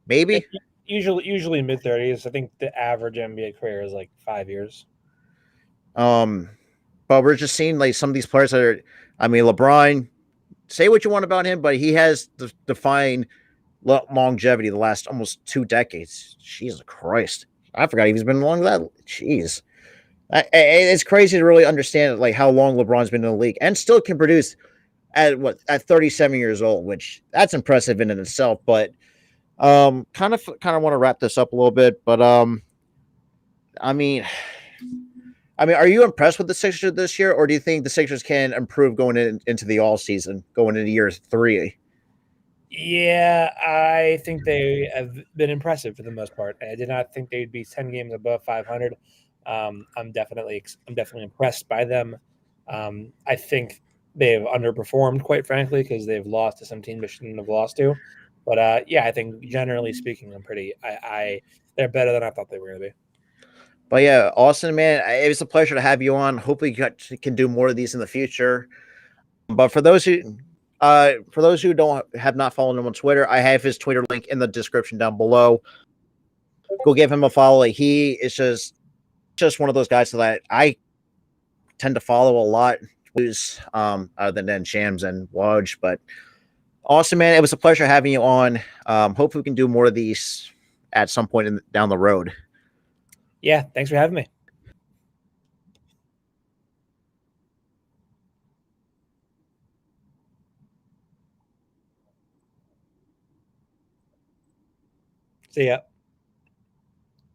maybe. Usually mid 30s. I think the average NBA career is like 5 years. Um, but we're just seeing like some of these players that are. I mean, LeBron. Say what you want about him, but he has defined longevity the last almost 2 decades. Jesus Christ, I forgot he's been along that. Jeez, it's crazy to really understand like how long LeBron's been in the league and still can produce at 37 years old, which that's impressive in and itself. But kind of want to wrap this up a little bit, but I mean, are you impressed with the Sixers this year, or do you think the Sixers can improve into the all season, going into year 3? Yeah, I think they have been impressive for the most part. I did not think they'd be 10 games above 500. I'm definitely impressed by them. I think they've underperformed, quite frankly, because they've lost to some teams they shouldn't have lost to. But yeah, I think generally speaking, I they're better than I thought they were going to be. But yeah, Austin, man, it was a pleasure to have you on. Hopefully, you can do more of these in the future. But for those who don't have not followed him on Twitter, I have his Twitter link in the description down below. Go give him a follow. Like, he is just one of those guys that I tend to follow a lot. Other than Shams and Woj, but awesome, man. It was a pleasure having you on. Hopefully, we can do more of these at some point down the road. Yeah, thanks for having me. See ya.